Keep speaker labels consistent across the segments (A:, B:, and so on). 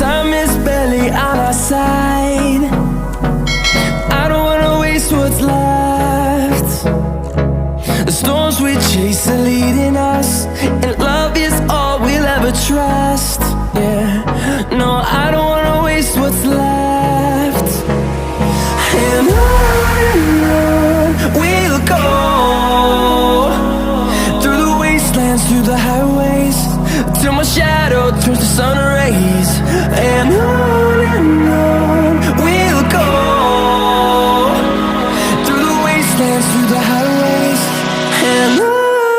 A: Time is barely on our side. I don't wanna waste what's left. The storms we chase are leading us, and love is all we'll ever trust. Yeah, no, I don't wanna waste what's left. And on we'll go, through the wastelands, through the highways, till my shadow turns to sun rays. And on we'll go, through the wastelands, through the highways, and on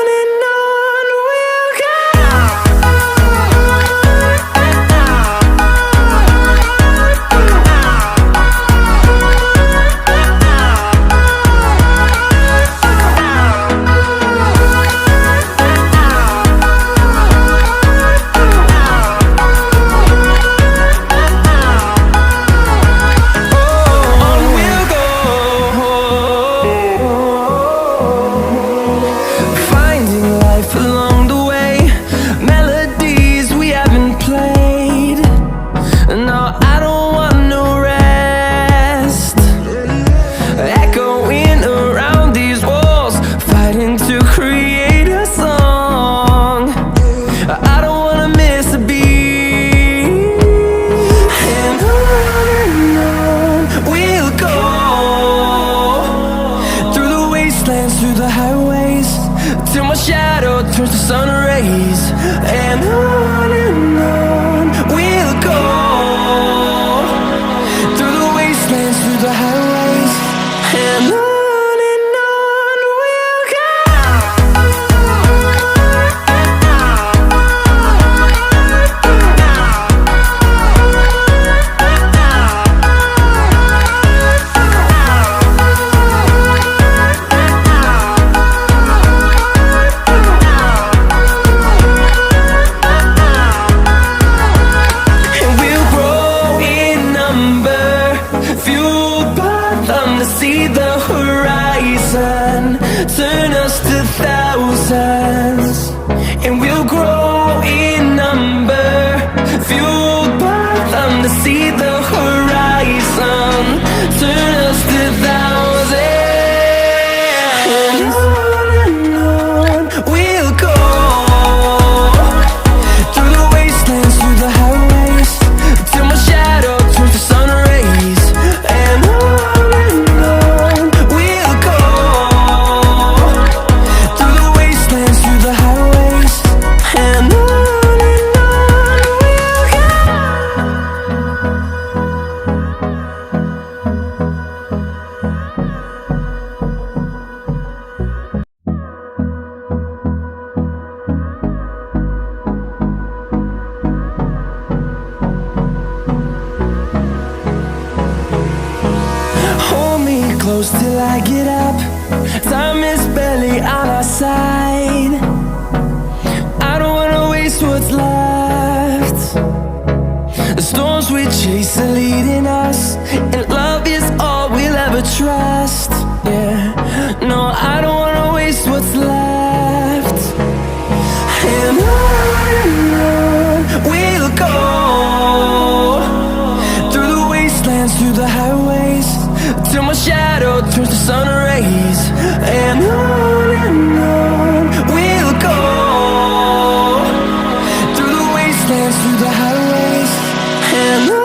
A: we'll go. Through the highways, till my shadow turns to sun rays. And on we'll go, through the wastelands, through the highways, and on. See the horizon turn us to thousands, and we'll grow in number, fueled by them. To see the horizon turn us to thousands, and on we'll go, through the wastelands, through the highways, till my shadow turns to sun rays. And close till I get up. Time is barely on our side. I don't wanna waste what's left. The storms we chase are leading us, and love is all we'll ever trust. Yeah, no, I don't wanna waste what's left. And on we'll go, through the wastelands, through the highways, till my shadow turns to sun rays. And on we'll go, through the wastelands, through the highways, and on.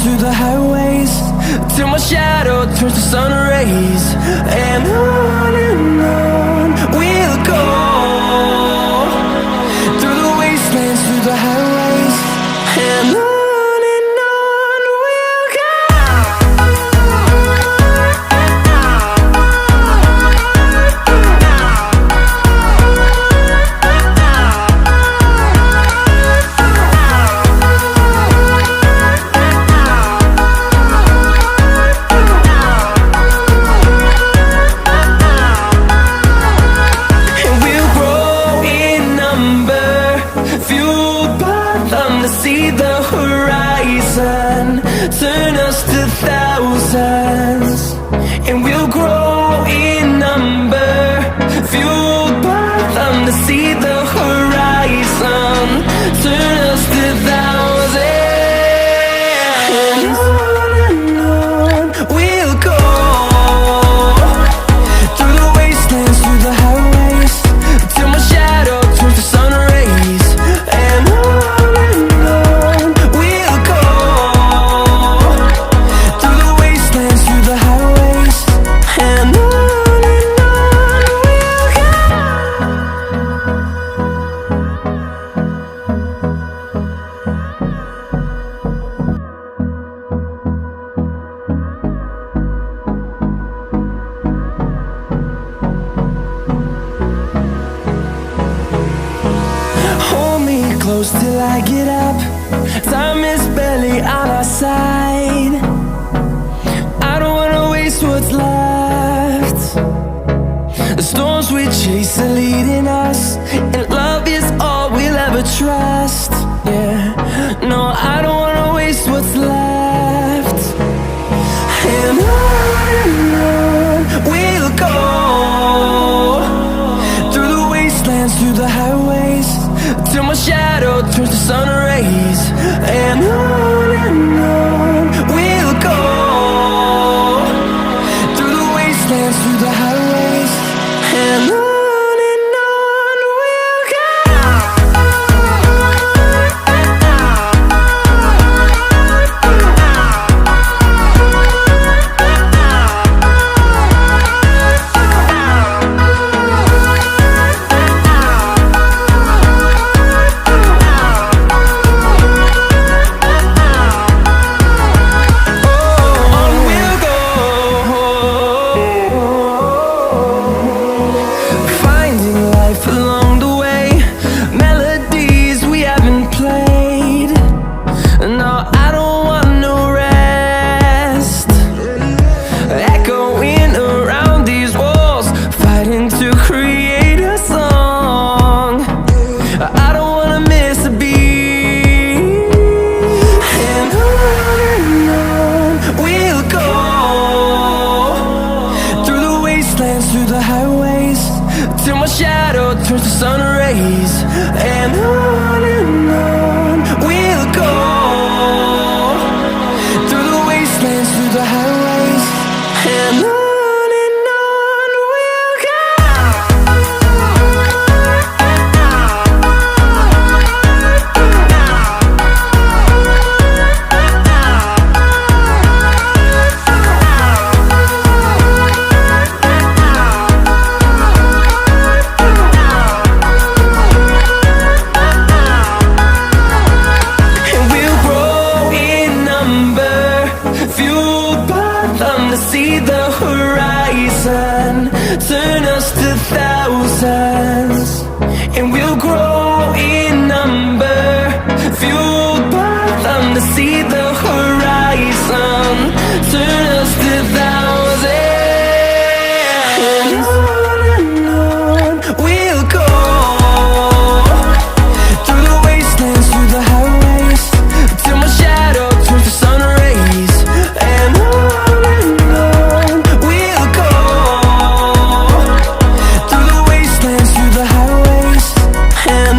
A: through the highways, my shadow turns to sun rays. And on we'll go, through the wastelands, through the highways. And on we'll go. See the horizon, turn us to thousands, and we'll grow in number, fueled by them. To see the horizon, turn us to thousands, and on we'll go, through the wastelands, through the highways, till my shadow turns to sun rays. And close till I get up. Time is barely on our side. I don't wanna waste what's left. The storms we chase are leading us, and love is all we'll ever trust. Yeah, no, I don't wanna waste what's left. And on we'll go, through the wastelands, through the highways, till my shadow turns to sun rays. And on we'll go, through the wastelands, through the highways. And on we'll go. Through the highways, till my shadow turns to sun rays. And on we'll go, through the wastelands, through the highways. And on we'll go. To see the horizon, turn us to thousands, and we'll grow in number, fueled by them. To see the horizon, turn us to thousands, and on we'll go, through the wastelands, through the highways, till my shadow turns to sun rays. And and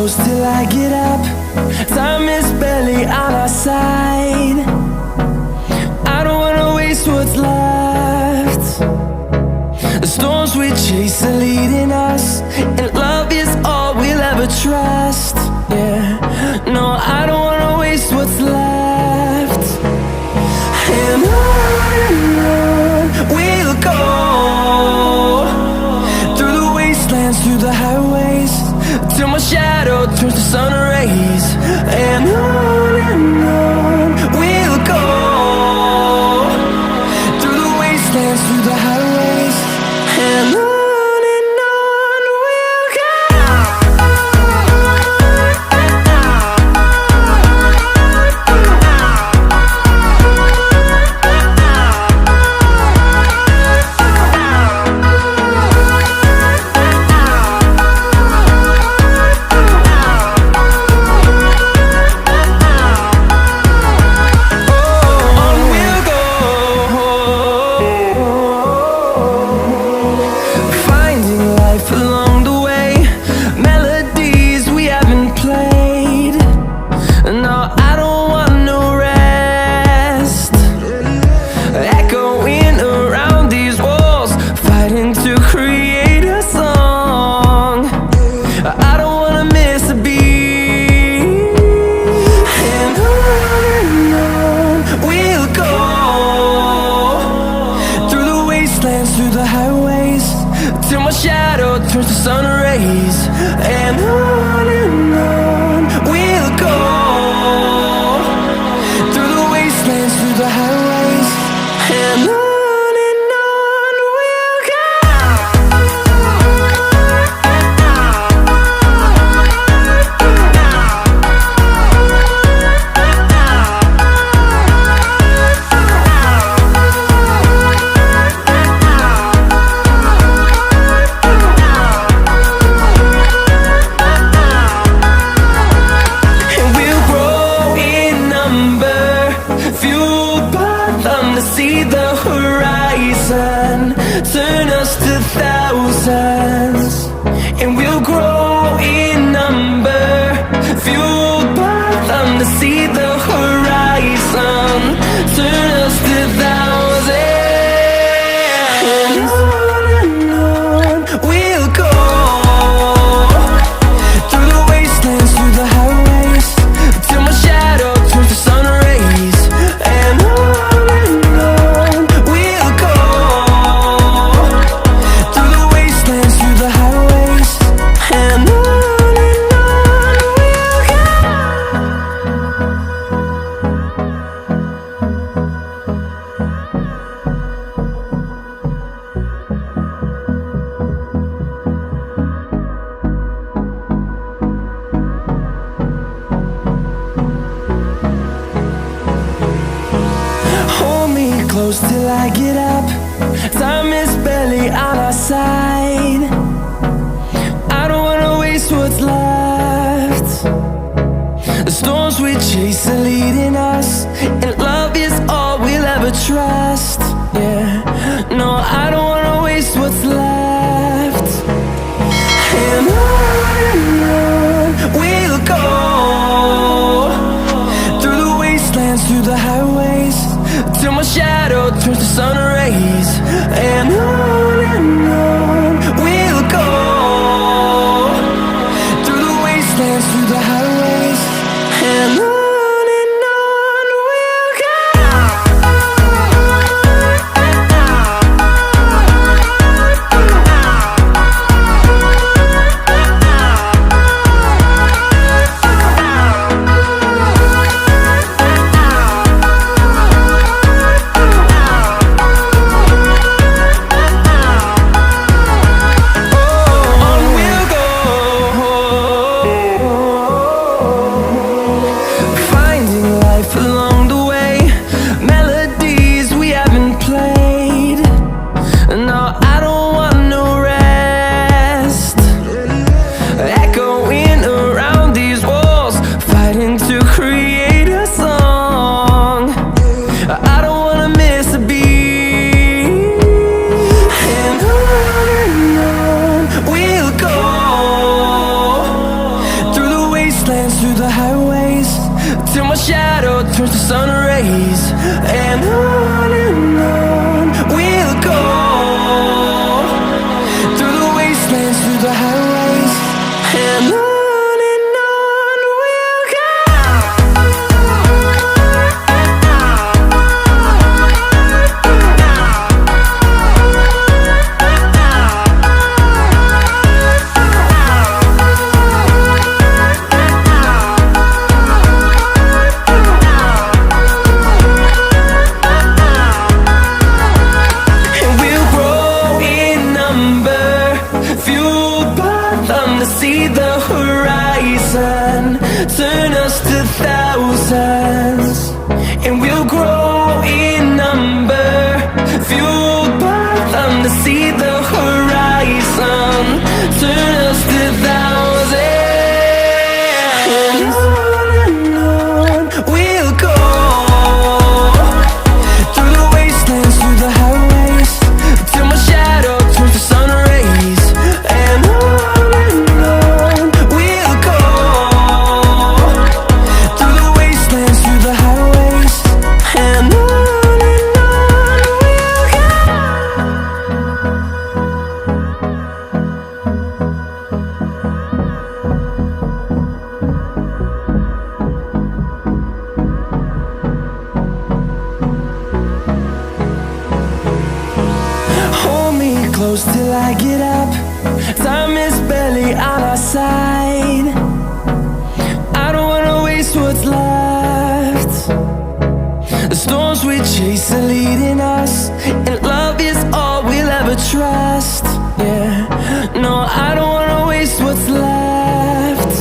A: close till I get up. Time is barely on our side. I don't wanna waste what's left. The storms we chase are leading us, and love is all we'll ever trust. Yeah, no, I don't wanna waste what's left. And on we'll go, through the wastelands, through the highways, till my shadow turns to sun rays. And on we'll go, through the wastelands, through the highways, and on we'll go. Through the highways, till my shadow turns to sun rays. And on we'll go, through the wastelands, through the highways, and on we'll go. See the horizon turn us to thousands, and we'll grow in number, fueled by them. To see the horizon turn us to thousands, and on we'll go, through the wastelands, through the highways, till my shadow turns to sun rays. And close till I get up. Time is barely on our side. I don't wanna waste what's left. The storms we chase are leading us, and love is all we'll ever trust. Yeah, no, I don't wanna waste what's left. And on we'll go, through the wastelands, through the highways, till my shadow turns to sun rays. And on we'll go, through the wastelands, through the highways, and on. We'll go. rays, and on we'll go, through the wastelands, through the highways, and on we'll go. See the horizon, turn us to thousands, and we'll grow in number, fueled by them to see the horizon, turn us to thousands, and on we'll go, through the wastelands, through the highways, till my shadow turns to sun rays, and on close till I get up. Time is barely on our side. I don't wanna waste what's left. The storms we chase are leading us, and love is all we'll ever trust. Yeah, no, I don't wanna waste what's left.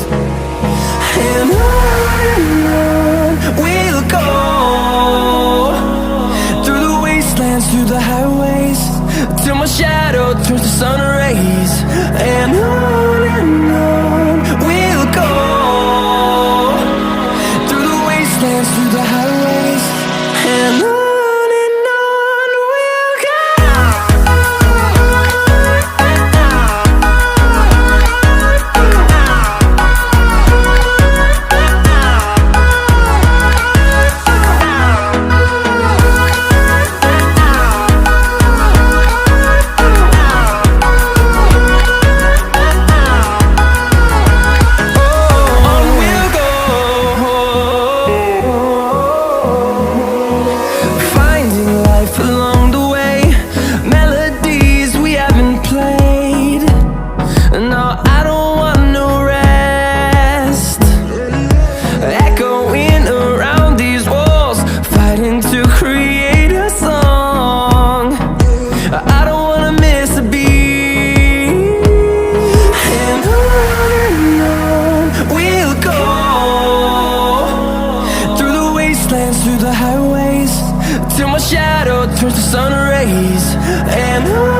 A: And on we'll go, through the wastelands, through the highways, till my shadow turns to sun rays, and on we'll go, through the wastelands, through the highways, and on we'll go. Through the highways, till my shadow turns to sun rays, and on